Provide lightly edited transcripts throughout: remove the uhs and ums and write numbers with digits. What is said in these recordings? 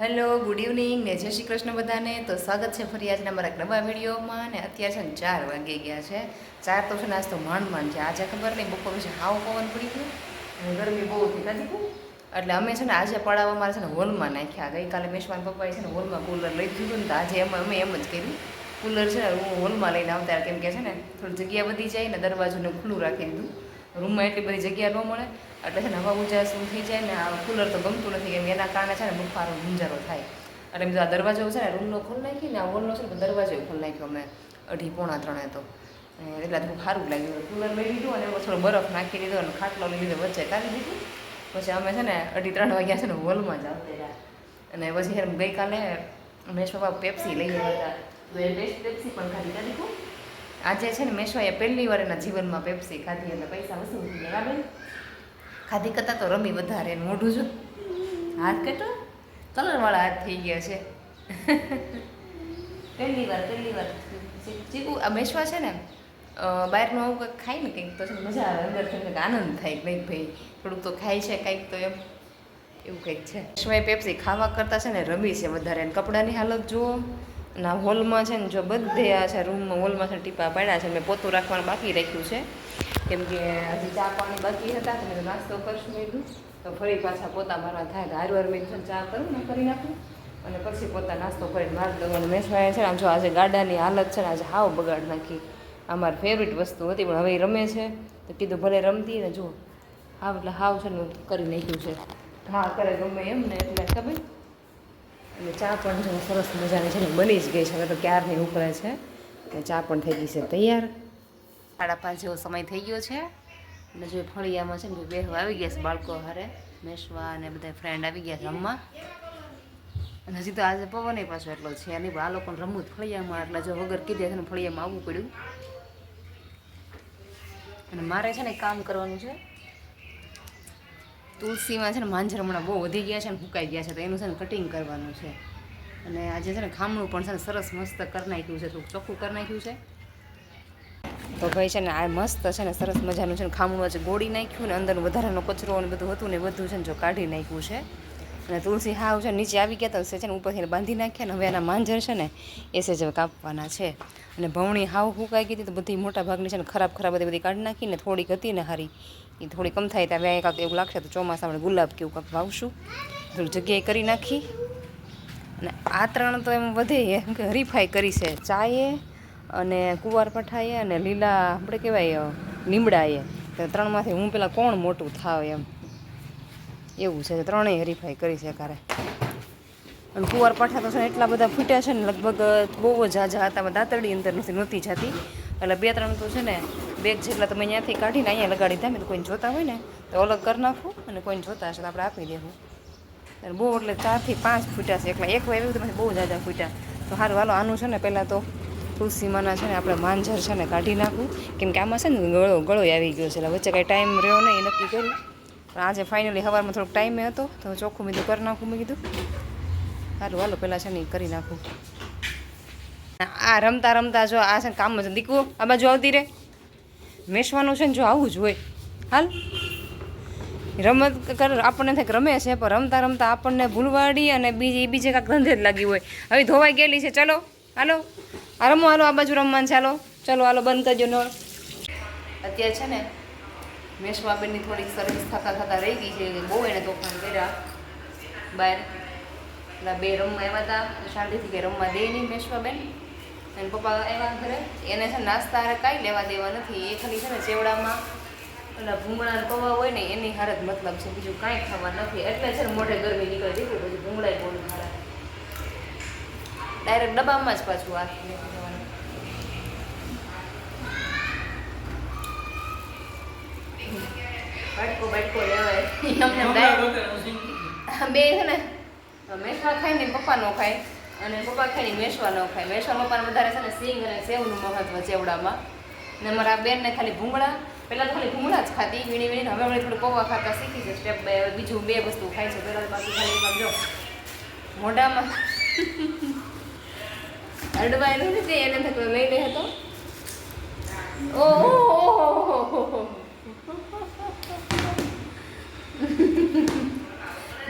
Hello, good evening ને જય શ્રી કૃષ્ણ બધાને. તો સ્વાગત છે ફરી આજના મારા નવા વિડીયોમાં. ને અત્યારે છે ને 4 વાગી ગયા છે. 4 તો છે ને આજ તો માંડ છે. આજે ખબર નહીં બપોર પછી હાવ પવન પડી ગયો અને ગરમી બહુ થઈ કાઢી. એટલે અમે છે ને આજે પડાવવા મારે છે ને હોલમાં નાખ્યા. ગઈકાલે મેશવાન પપ્પાએ છે ને હોલમાં કુલર લઈ દીધું ને તો આજે અમે એમ જ કર્યું. કુલર છે ને હું હોલમાં લઈને આવતા કેમ કે છે ને થોડી જગ્યા વધી જાય ને દરવાજોને ખુલ્લું રાખી દીધું. રૂમમાં એટલી બધી જગ્યા ન મળે એટલે છે ને હવા ઉજાસ થઈ જાય ને આ કુલર તો ગમતું નથી કેમ એના કારણે છે ને બફારો ગુંજારો થાય. એટલે બીજો આ દરવાજો છે ને રૂમનો ખોલી નાખીને આ હોલનો છે ને દરવાજો ખોલી નાખ્યો અમે 2:30-3 તો એટલે થોડું સારું લાગ્યું. કુલર લઈ લીધું અને એમાં થોડો બરફ નાખી દીધો અને ખાટલો લઈ લીધો વચ્ચે કાઢી દીધું. પછી અમે છે ને 2:30 વાગ્યા છે ને હોલમાં જ આવતા રહ્યા. અને પછી ગઈકાલે મેશ પપ્પા પેપ્સી લઈ ગયા હતા તો એ બેસ્ટ પેપ્સી પણ ખાધી કાઢી. આજે છે ને મેશવાએ પહેલી વાર એના જીવનમાં પેપ્સી ખાધી એટલે પૈસા વસૂલ થઈ ગયા. બરાબર ખાધી કરતાં તો રમી વધારે મોઢું જો હાથ કેટલો કલરવાળા હાથ થઈ ગયા છે. પહેલી વાર ચીકુ આ મેશવા છે ને બહારનું આવું કંઈક ખાય ને કંઈક તો છે મજા આવે અંદર કંઈક આનંદ થાય કંઈક ભાઈ થોડુંક તો ખાય છે કંઈક તો એમ એવું કંઈક છે. મેશવાએ પેપ્સી ખાવા કરતાં છે ને રમી છે વધારે. અને કપડાની હાલત જુઓ ના હોલમાં છે ને જો બધે આ છે રૂમમાં હોલમાં છે ટીપા પાડ્યા છે. મેં પોતું રાખવાનું બાકી રાખ્યું છે કેમ કે હજી ચા પાણી બાકી હતા તો મેં નાસ્તો કરશું મેં તો ફરી પાછા પોતા મારવા થાય તો હારવાર મેં ચા કરું ને કરી નાખું અને પછી પોતા નાસ્તો કરીને મારી દઉં. અને મેશવાએ છે ને જો આજે ગાડાની હાલત છે ને આજે હાવ બગાડ નાખી. અમારી ફેવરિટ વસ્તુ હતી પણ હવે એ રમે છે તો કીધું ભલે રમતી ને જો હાવ એટલે હાવ છે ને કરી નાખ્યું છે. હા કરે ગમે એમ ને એટલે ખબર. અને ચા પણ જો સરસ મજાની છે ને બની જ ગઈ છે. હવે તો ક્યારની ઉકળે છે અને ચા પણ થઈ ગઈ છે તૈયાર. 5:30 જેવો સમય થઈ ગયો છે અને જો ફળિયામાં છે ને બેહવા આવી ગયા છે બાળકો હારે. મેશવા અને બધા ફ્રેન્ડ આવી ગયા છે રમવા. અને હજી તો આજે પવન પાછો એટલો છે નહીં આ લોકોને રમવું જ ફળિયામાં એટલે જો વગર કીધે છે ને ફળિયામાં આવવું પડ્યું. અને મારે છે ને કામ કરવાનું છે. તુલસીમાં છે ને માંજર હમણાં બહુ વધી ગયા છે ને ફૂંકાઈ ગયા છે તો એનું છે ને કટિંગ કરવાનું છે. અને આજે છે ને ખામણું પણ છે ને સરસ મસ્ત કરી નાખ્યું છે થોડુંક ચોખ્ખું કરી નાખ્યું છે. તો ભાઈ છે ને આ મસ્ત છે ને સરસ મજાનું છે ને ખામણું આજે ગોળી નાખ્યું ને અંદરનું વધારાનો કચરો અને બધું હતું ને બધું છે ને જો કાઢી નાખ્યું છે. અને તુલસી હાવ છે નીચે આવી ગયા તો છે ને ઉપરથી બાંધી નાખ્યા ને હવે એના માંજર છે ને એ છે જ કાપવાના છે. અને ભવણી હાવ ફૂંકાઈ ગઈ હતી તો બધી મોટા ભાગની છે ને ખરાબ બધી કાઢી નાખીને થોડીક હતી ને હારી એ થોડી કમ થાય ત્યાં એકાદ એવું લાગશે તો ચોમાસામાં ગુલાબ કેવું કાંક વાવશું થોડી જગ્યાએ કરી નાખી. અને આ 3 તો એમ વધે એમ કે હરીફાઈ કરી છે ચાએ અને કુંવારપઠાએ અને લીલા આપણે કહેવાય લીમડાએ. તો 3માંથી હું પેલા કોણ મોટું થાવ એમ એવું છે. 3 હરીફાઈ કરી છે કારે. અને કુંવારપાઠા તો છે ને એટલા બધા ફૂટ્યા છે ને લગભગ બહુ જ ઝાઝા હતા દાંતરડી અંદર નહોતી જતી એટલે 2-3 તો છે ને બેગ જેટલા તમે ત્યાંથી કાઢીને અહીંયા લગાડી દે. મેં કોઈને જોતા હોય ને તો અલગ કરી નાખું અને કોઈને જોતા હશે તો આપણે આપી દેવું. અને બહુ એટલે 4 થી 5 ફૂટ્યા છે એકલા એક વાય એવું બહુ ઝાઝા ફૂટ્યા. તો સારું હાલો આનું છે ને પહેલાં તો તુલસીમાંના છે ને આપણે માંજર છે ને કાઢી નાખું કેમ કે આમાં છે ને ગળો આવી ગયો છે એટલે વચ્ચે કાંઈ ટાઈમ રહ્યો નહીં એ નક્કી કર્યું. પણ આજે ફાઇનલી સવારમાં થોડોક ટાઈમે હતો તો ચોખ્ખું મેં કરી નાખું મેં કીધું સારું હાલો પહેલાં છે ને એ કરી નાખું. આ રમતા જો આ છે ને કામ જ દીકવો આ બાજુ આવતી રહે. મેશવાનું છે ને જો આવું જ હોય હાલ રમત કર આપણને થાય રમે છે પણ રમતા આપણને ભૂલવાડી અને બીજે કાંઈક ધંધે જ લાગી હોય. હવે ધોવાઈ ગયેલી છે ચલો હાલો આ રમો હાલો આ બાજુ રમવાનું છે ચલો હાલો બંધ કરજો નળ. અત્યારે છે ને મેશવાબેનની થોડીક સર્વિસ થતા રહી ગઈ છે બહુ એને તોફાન કર્યા બહાર. એટલે 2 રમવા આવ્યા હતા શાંતિથી કંઈ રમવા દે નહીં મેશવાબેન. અને પપ્પા આવ્યા ઘરે એને છે નાસ્તા હારે કાંઈ લેવા દેવા નથી. એ ખાલી છે ને ચેવડામાં એટલે ભૂંગળા પૌવા હોય ને એની હારે જ મતલબ છે બીજું કાંઈ ખાવા નથી. એટલે છે ને મોઢે ગરમી નીકળી દીધું પછી ભૂંગળાય બહુ ખારા ડાયરેક્ટ ડબ્બામાં જ પાછું હાથ લેવા જવાનું. બાટકો લેવાય અમને બે છે ને મેશવા ખાય ને પપ્પા ન ખાય અને પપ્પા ખાય ને મેશવા ન ખાય. મેશવા પપ્પાને વધારે છે ને સિંગ અને સેવનું મહત્વ ચેવડામાં. ને મારા બેનને ખાલી ભૂંગળા પહેલાં તો ખાલી ભૂંગળા જ ખાતી વીણીને હવે થોડું પૌવા ખાતા શીખી છે સ્ટેપ બાય બીજું 2 વસ્તુ ખાય છે. પહેલાં બાકી ખાલી એકવાર જો મોઢામાં અડવાય નથી એને થતું લઈ લે હતો. ઓહો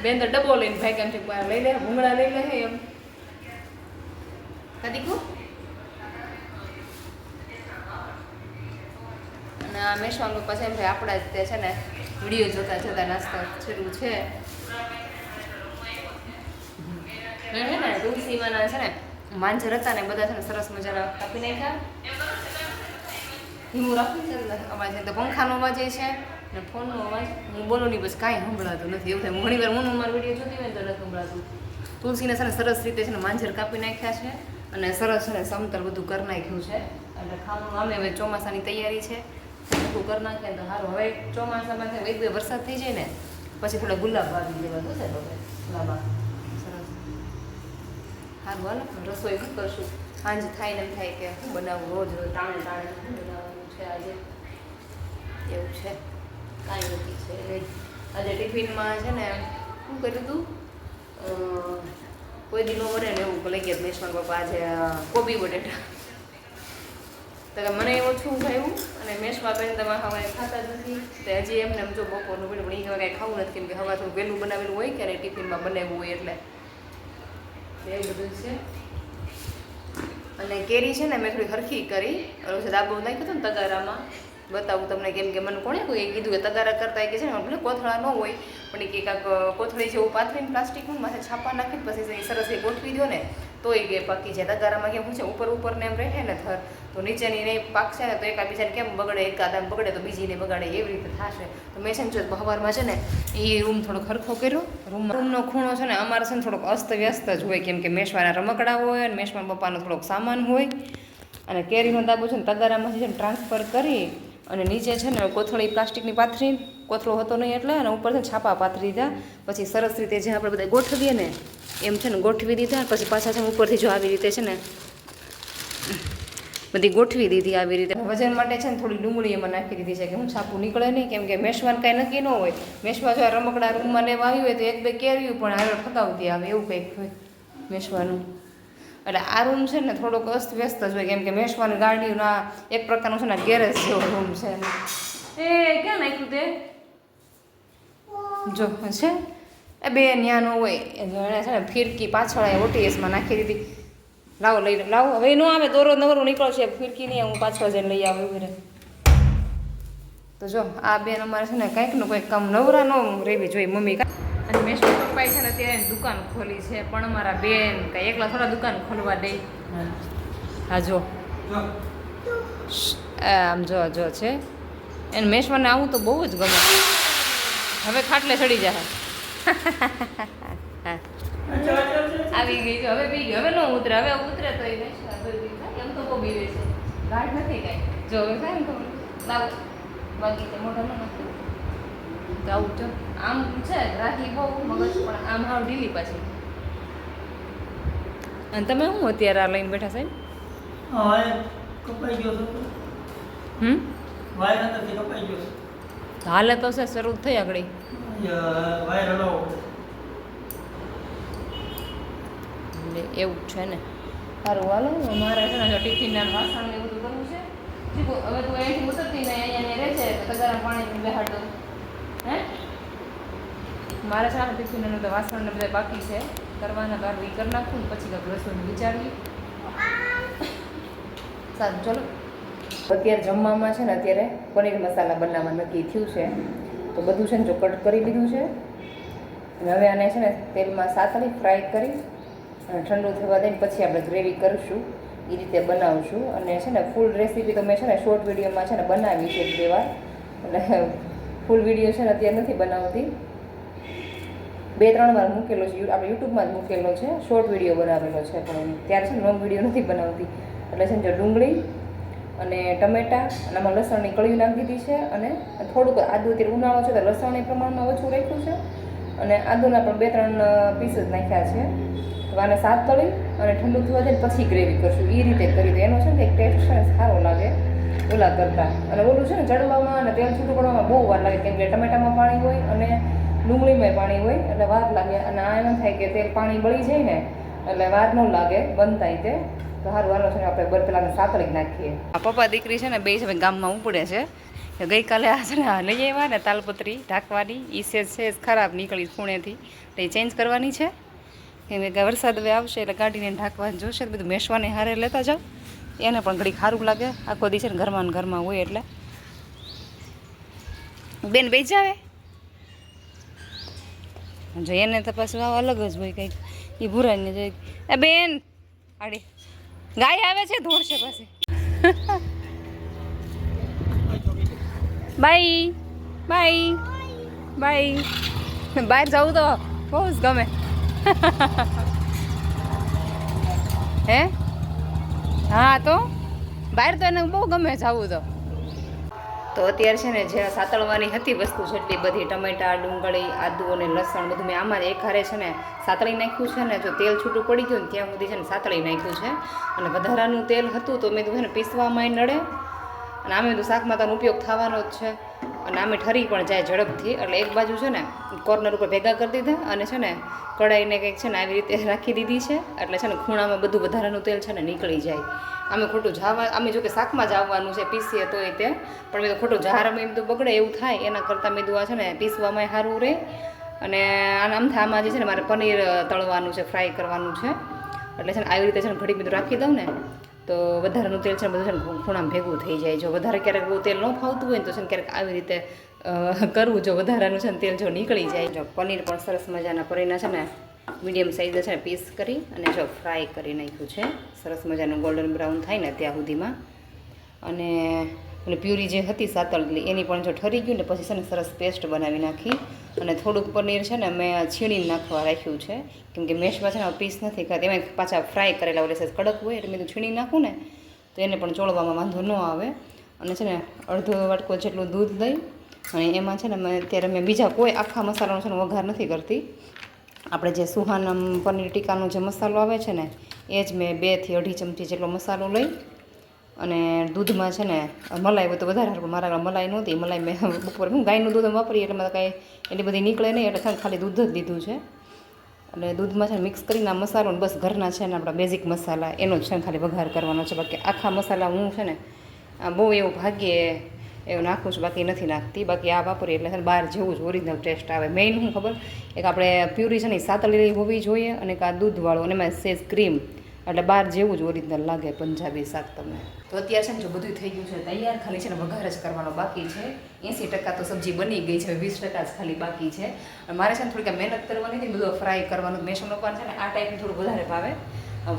બેન તો ડબ્બો લઈને ભાઈ કેમ છે લઈ લે ભૂંગળા લઈ લે એમ દીકુ. અને આ મેશવાન પપ્પા છે ભાઈ આપણા જ તે છે ને વિડીયો જોતા જોતા નાસ્તા શરૂ છે. ને તુલસીમાંના છે ને માંજર હતા ને બધા છે ને સરસ મજાના કાપી નાખ્યા. હું રાખું છે અવાજ તો પંખાનો અવાજ છે ને ફોનનો અવાજ હું બોલું નહીં બસ કાંઈ સંભળાતું નથી એવું થાય. હું ઘણી વાર હું મારો વિડીયો જોતી હોય ને તો નથી સંભળાતું. તુલસીને છે ને સરસ રીતે છે ને માંજર કાપી નાખ્યા છે અને સરસ છે ને સમતલ બધું કરી નાખ્યું છે. એટલે ખાવાનું આમે હવે ચોમાસાની તૈયારી છે બધું કરી નાખીએ તો સારું. હવે ચોમાસામાં એક બે વરસાદ થઈ જાય ને પછી થોડા ગુલાબ વાવી દેવા થશે તો ગુલાબા સરસ સારું. હાલો રસોઈ શું કરશું સાંજ થાય ને એમ થાય કે શું બનાવવું રોજ રોજ ટાણે ટાણે બનાવવાનું છે આજે એવું છે કાંઈ નથી છે નહીં. આજે ટિફિનમાં છે ને શું કર્યું હતું કોઈ દી નો વડે ને એવું લઈ ગયા મેશવાન પપ્પા આજે કોબી બટેટા તો મને ઓછું ખાયું અને મેશમાં બેન તમે હવે ખાતા જ નથી તો હજી એમને જો બપોરનું પડ્યું પણ એ હવે કાંઈ ખાવું નથી કેમ કે હવા થોડું વહેલું બનાવેલું હોય કે નહીં ટિફિનમાં બનાવવું હોય એટલે એવું બધું છે. અને કેરી છે ને મેં થોડી હરખી કરી ઓલો દાબો નાખ્યો હતો ને તગારામાં બતાવું તમને કેમ કે મને કોણે કોઈ કીધું કે તગારા કરતા કે છે ને ભલે કોથળા ન હોય પણ કે કાંક કોથળી જેવું પાથરીને પ્લાસ્ટિકનું માથે છાપા નાખીને પછી સરસ એ ગોઠવી દો ને તો એ પાકી જાય. તગારામાં કેમ છે ઉપર ઉપર ને એમ રહે ને થર તો નીચેની નહીં પાકશે ને તો એકાબીજાને કેમ બગડે એકાદાને બગડે તો બીજીને બગાડે એવી રીતે થશે. તો મેં છે ને જો સવારમાં છે ને એ રૂમ થોડોક ખરખો કર્યો. રૂમનો ખૂણો છે ને અમારે છે ને થોડોક અસ્ત વ્યસ્ત જ હોય કેમ કે મેશવાના રમકડા હોય અને મેશવાન પપ્પાનો થોડોક સામાન હોય અને કેરીનો દાબો છે ને તગારામાંથી છે ને ટ્રાન્સફર કરી અને નીચે છે ને કોથળી પ્લાસ્ટિકની પાથરી કોથળો હતો નહીં એટલે અને ઉપર છે છાપા પાથરી દીધા. પછી સરસ રીતે જે આપણે બધા ગોઠવીએ ને એમ છે ને ગોઠવી દીધા. પછી પાછા છે ને ઉપરથી જો આવી રીતે છે ને બધી ગોઠવી દીધી આવી રીતે. વજન માટે છે ને થોડી ડુંગળી એમાં નાખી દીધી છે કે હું છાપું નીકળે નહીં કેમ કે મેશવાન કાંઈ નક્કી ન હોય. મેશવા જો રમકડા રૂમમાં લેવા આવી હોય તો એક બે કેર્યું પણ આગળ ઠગાવતી આવે એવું કંઈક હોય મેશવાનું. એટલે આ રૂમ છે ને થોડોક અસ્ત વ્યસ્ત જ હોય કેમ કે મેશવાની ગાડીના એક પ્રકારનું છે ને ગેરેજ જેવો રૂમ છે. એ ક્યાં નાખ્યું તે જો છે એ બે ન્યા ન હોય એણે છે ને ફિરકી પાછળ ઓટીએસમાં નાખી દીધી. લાવો લઈ લાવો હવે ન આવે દોરો નવરો નીકળશે ફિરકી નહીં હું પાછળ જઈને લઈ આવું એવી રીતે. તો જો આ બેન અમારે છે ને કંઈકનું કંઈક કામ નવરા ન રહેવી જોઈએ મમ્મી અને મેશવાન પપ્પાએ છે ને અત્યારે દુકાન ખોલી છે પણ અમારા બેન કાંઈ એકલા થોડા દુકાન ખોલવા દે. હા જો આમ જો જો છે એને મેશવાને આવું તો બહુ જ ગમે. હવે ખાટલે ચડી જાય આવી ગઈ છે હવે પી ગયો હવે ન ઉતરે હવે ઉતરે તો એ એમ તો બહુ બીવે છે ગાઢ નથી કાંઈ જો હવે થાય ને તો લાવ બાકી છે મોઢા ન નથી તો આવું જો આમ છે રાખી બહુ મગજ પણ આમ હાવ ઢીલી પાછી. અને તમે શું અત્યારે આ લઈને બેઠા સાહેબ? કપાઈ ગયો હાલે તો છે શરૂ થઈ આગળ એવું છે ને. સારું હાલો મારે છે ને જો ટિફિનના વાસણ ને બધું કરવું છે. હવે તું અહીંથી ઉતરતી ને અહીંયા રહે છે તો તગારા પાણી બેહાડ દઉં હે. મારે છે ને ટિફિનનું તો વાસણ ને બધા બાકી છે કરવાના તો કરી નાખું ને પછી કંઈક રસોઈનું વિચારવી. સારું ચલો અત્યારે જમવામાં છે ને અત્યારે પનીર મસાલા બનાવવા નક્કી થયું છે તો બધું છે ને જો કટ કરી લીધું છે અને હવે આને છે ને તેલમાં સાતળી ફ્રાય કરી અને ઠંડુ થવા દઈને પછી આપણે ગ્રેવી કરીશું એ રીતે બનાવશું. અને છે ને ફૂલ રેસીપી તો મેં છે ને શોર્ટ વિડીયોમાં છે ને બનાવી છે એક બે વાર એટલે ફૂલ વિડીયો છે ને અત્યારે નથી બનાવતી 2-3 વાર મૂકેલો છે આપણે યુટ્યુબમાં જ મૂકેલો છે શોર્ટ વિડીયો બનાવેલો છે પણ ત્યારે છે ને લોંગ વિડીયો નથી બનાવતી. એટલે છે ને જો ડુંગળી અને ટમેટાં અને આમાં લસણની કળી નાખી દીધી છે અને થોડુંક આદુ અત્યારે ઉનાળો છે તો લસણ એ પ્રમાણમાં ઓછું રાખ્યું છે અને આદુના પણ 2-3 પીસ જ નાખ્યા છે. આને સાત તળી અને ઠંડુ થવા દે પછી ગ્રેવી કરશું એ રીતે કરી. તો એનો છે ને એક ટેસ્ટ છે ને સારો લાગે ઓલા કરતાં. અને ઓલું છે ને ચડવામાં અને તેલ છૂટું કરવામાં બહુ વાર લાગે કેમ કે ટમેટામાં પાણી હોય અને ડુંગળીમાં પાણી હોય એટલે વાર લાગે. અને આ એમ થાય કે તેલ પાણી બળી જાય ને એટલે વાર ન લાગે બનતાય તે. તો સારું હાલો છે ને આપણે પહેલાં સાતળી નાખીએ. આ પપ્પા દીકરી છે ને બે છે ગામમાં ઉપડે છે ગઈકાલે આ છે ને લઈ આવ્યા ને તાલપત્રી ઢાંકવાની એ છે ખરાબ નીકળી ખૂણેથી તો એ ચેન્જ કરવાની છે કેમ કે વરસાદ હવે આવશે એટલે કાઢીને ઢાંકવા જોશે બધું મેસવાને હારે લેતા જાઓ એને પણ ઘડી સારું લાગે આખો દિવસ ને ઘરમાં ને ઘરમાં હોય એટલે બેન બેસી જાવે જો એને તો પાછું અલગ જ હોય કંઈક એ ભૂરાઈને જોઈ એ બેન આડી ગાય આવે છે દોડશે પાસે બાય બાય બાય બહાર જવું તો બહુ જ ગમે હે હા તો બહાર તો એને બહુ ગમે જવું તો અત્યારે છે ને જે સાતળવાની હતી વસ્તુ જેટલી બધી ટમેટા ડુંગળી આદુ અને લસણ બધું મેં આમાં જ એક હારે છે ને સાતળી નાખ્યું છે ને જો તેલ છૂટું પડી ગયું ને ત્યાં સુધી છે ને સાતળી નાખ્યું છે અને વધારાનું તેલ હતું તો મેં તો છે ને પીસવામાં નડે અને આમે તો શાક માતાનો ઉપયોગ થવાનો જ છે અને આમે ઠરી પણ જાય ઝડપથી એટલે એક બાજુ છે ને કોર્નર ઉપર ભેગા કરી દીધા અને છે ને કઢાઈને કંઈક છે ને આવી રીતે રાખી દીધી છે એટલે છે ને ખૂણામાં બધું વધારાનું તેલ છે ને નીકળી જાય અમે ખોટું જાવા અમે જો કે શાકમાં જ આવવાનું છે પીસીએ તોય તે પણ મેં તો ખોટું ઝારમાં એમ તો બગડે એવું થાય એના કરતાં મેં આ છે ને પીસવામાં સારું રહે અને આમાં જે છે ને મારે પનીર તળવાનું છે ફ્રાય કરવાનું છે એટલે છે ને આવી રીતે છે ને ઘડી બધું રાખી દઉં ને તો વધારાનું તેલ છે ને બધું છે ને ખૂણામાં ભેગું થઈ જાય જો વધારે ક્યારેક બહુ તેલ ન ફાવતું હોય ને તો છે ને ક્યારેક આવી રીતે કરવું જો વધારાનું છે ને તેલ જો નીકળી જાય જો પનીર પણ સરસ મજાના પનીરના છે ને મીડિયમ સાઈઝ છે ને પીસ કરી અને જો ફ્રાય કરી નાખ્યું છે સરસ મજાનું ગોલ્ડન બ્રાઉન થાય ને ત્યાં સુધીમાં અને પ્યુરી જે હતી સાતળલી એની પણ જો ઠરી ગયું ને પછી છે ને સરસ પેસ્ટ બનાવી નાખી અને થોડુંક પનીર છે ને મેં છીણીને નાખવા રાખ્યું છે કેમ કે મેશમાં છે ને પીસ નથી ખાતી એમાં પાછા ફ્રાય કરેલા ઓલે કડક હોય એટલે મેં તો છીણી નાખું ને તો એને પણ ચોળવામાં વાંધો ન આવે અને છે ને અડધો વાટકો જેટલું દૂધ લઈ અને એમાં છે ને અત્યારે મેં બીજા કોઈ આખા મસાલાનો છે ને વઘાર નથી કરતી આપણે જે સુહાનમ પનીર ટીકાનો જે મસાલો આવે છે ને એ જ મેં 2 થી 2.5 ચમચી જેટલો મસાલો લઈ અને દૂધમાં છે ને મલાઈ હોય તો વધારે સારું મારા મલાઈ નહોતી મલાઈ મેં બપોરે હું ગાયનું દૂધ વાપરીએ એટલે મારે કાંઈ એટલી બધી નીકળે નહીં એટલે ખાલી દૂધ જ લીધું છે એટલે દૂધમાં છે ને મિક્સ કરીને આ મસાલો બસ ઘરના છે ને આપણા બેઝિક મસાલા એનો જ છે ને ખાલી વઘાર કરવાનો છે બાકી આખા મસાલા હું છે ને બહુ એવું ભાગ્યે એવું નાખું છું બાકી નથી નાખતી બાકી આ વાપરીએ એટલે છે ને બહાર જેવું જ ઓરિજિનલ ટેસ્ટ આવે મેઇન શું ખબર એક આપણે પ્યુરી છે ને સાતળેલી હોવી જોઈએ અને એક આ દૂધવાળું અને એમાં સેજ ક્રીમ એટલે બહાર જેવું જ ઓરિજિનલ લાગે પંજાબી શાક તમને તો અત્યારે છે ને જો બધું થઈ ગયું છે તૈયાર ખાલી છે ને વઘાર જ કરવાનો બાકી છે 80% તો સબ્જી બની ગઈ છે 20% જ ખાલી બાકી છે મારે છે ને થોડીક મહેનત કરવાની હતી બધું ફ્રાય કરવાનું મેસમનો પાન છે ને આ ટાઈપનું થોડું વધારે ભાવે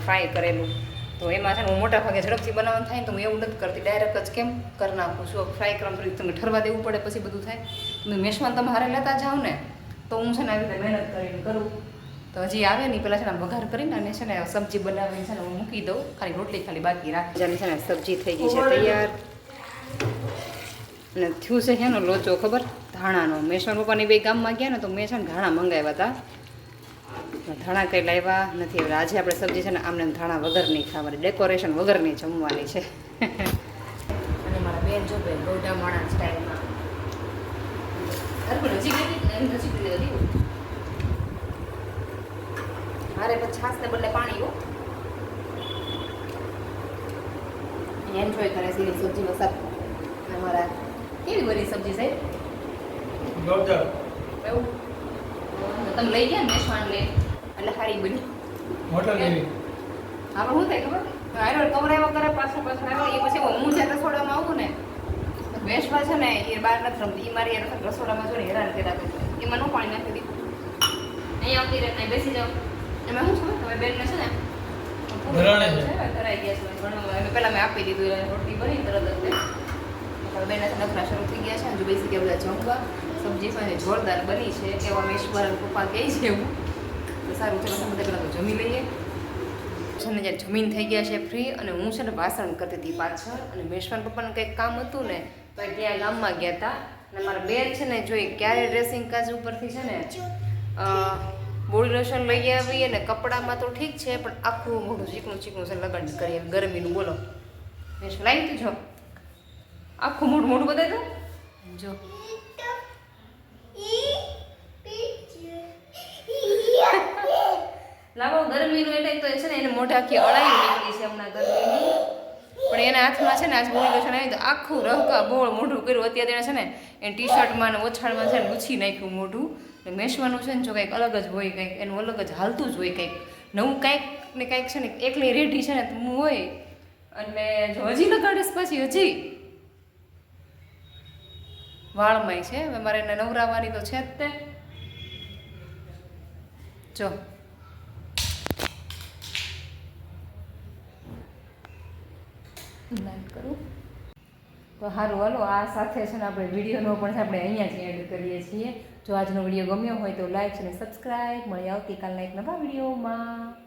ફ્રાય કરેલું તો એમાં છે ને હું મોટા ભાગે ઝડપથી બનાવવાનું થાય ને તો હું એવું નથી કરતી ડાયરેક્ટ જ કેમ કરી નાખું છું ફ્રાય કરવાનું થોડીક તમને ઠરવા દેવું પડે પછી બધું થાય તમે મેસમાં તમે હારે લેતા જાઓ ને તો હું છે ને આવી રીતે મહેનત કરીને કરું તો હજી આવે નહીં પહેલાં છે ને વઘાર કરીને અને છે ને સબ્જી બનાવીને છે ને હું મૂકી દઉં ખાલી રોટલી ખાલી બાકી રાખી જાની છે ને સબ્જી થઈ ગઈ છે તૈયાર અને થયું છે એનો લોચો ખબર ધાણાનો મેસણ પપ્પાની બે ગામમાં ગયા ને તો મેં છે ને ધાણા મંગાવ્યા હતા ધાણા કંઈ લાવ્યા નથી હવે આજે આપણે સબ્જી છે ને આમને ધાણા વગરની ખાવાની ડેકોરેશન વગરની જમવાની છે અને મારા બેન જો બેન ગોડા માણા સ્ટાઇલમાં મારે પછી છાસને બદલે પાણી હો એન્જોય કરે છે સબ્જી મસાલા અમારા કેવી બની સબ્જી સાહેબ એવું તમે લઈ ગયા ને મેસવાન લે એટલે સારી બની હોટલ લેવી આપણે શું થાય ખબર આયરો કવરાવો કરે પાછળ આવ્યો એ પછી હું જ્યારે રસોડામાં આવું ને મેસમાં છે ને એ બહાર નથી રમતી એ મારી રસોડામાં જો ને હેરાન કર્યા તો એમાં નું પાણી નાખી દીધું અહીંયા આવતી રહે ત્યાં બેસી જાઓ એમાં શું છે તમે બેનને છે ને કરાઈ ગયા છે પહેલાં મેં આપી દીધું રોટલી બની તરત જ બેનના નખરા શરૂ થઈ ગયા છે હજુ બેસી ગયા બધા જમવા સબ્જી પણ જોરદાર બની છે એવા મેશ્વર પપ્પા કહે છે એવું તો સારું છે બધા પહેલાં તો જમી લઈએ છે ને જ્યારે જમીન થઈ ગયા છે ફ્રી અને હું છે ને ભાષણ કરતી હતી પાછળ અને મેશ્વર પપ્પાને કંઈક કામ હતું ને તો ત્યાં ગામમાં ગયા હતા અને મારા બેન છે ને જોઈ ક્યારે ડ્રેસિંગ કાજ ઉપરથી છે ને બોડી લોશન લઈ આવીએ ને કપડામાં તો ઠીક છે પણ આખું મોઢું ચીકણું ચીકણું છે લગાડ કરીએ ગરમીનું બોલો મેશ્વર લાવી તું જો આખું મોઢું મોઢું બતાવી દઉં જો લાવો ગરમીનું એટલે તો છે ને એને મોઢે આખી અળાઈ નીકળી છે હમણાં ગરમીની પણ એના હાથમાં છે ને આજ બોડી લોશન આવી તો આખું રહકા બોળ મોઢું કર્યું. અત્યારે એને છે ને એ ટી શર્ટમાં ને ઓછાળમાં છે ને લૂછી નાખ્યું મોઢું. ને મેશવાનું છે ને જો કંઈક અલગ જ હોય, કંઈક એનું અલગ જ હાલતું જ હોય, કંઈક નવું કાંઈક ને કાંઈક છે ને એકલી રેઢી છે ને હું હોય. અને જો હજી લગાડીશ પછી હજી વાળમાંય છે. હવે મારે એને નવરાવાની તો છે જ તે. જો લાઈક કરું તો સારું. હાલો આ સાથે છે ને આપણે વિડીયોનો પણ આપણે અહીંયા જ એડ કરીએ છીએ. જો આજનો વિડીયો ગમ્યો હોય તો લાઈક અને સબસ્ક્રાઈબ. મળી આવતીકાલના એક નવા વિડીયોમાં.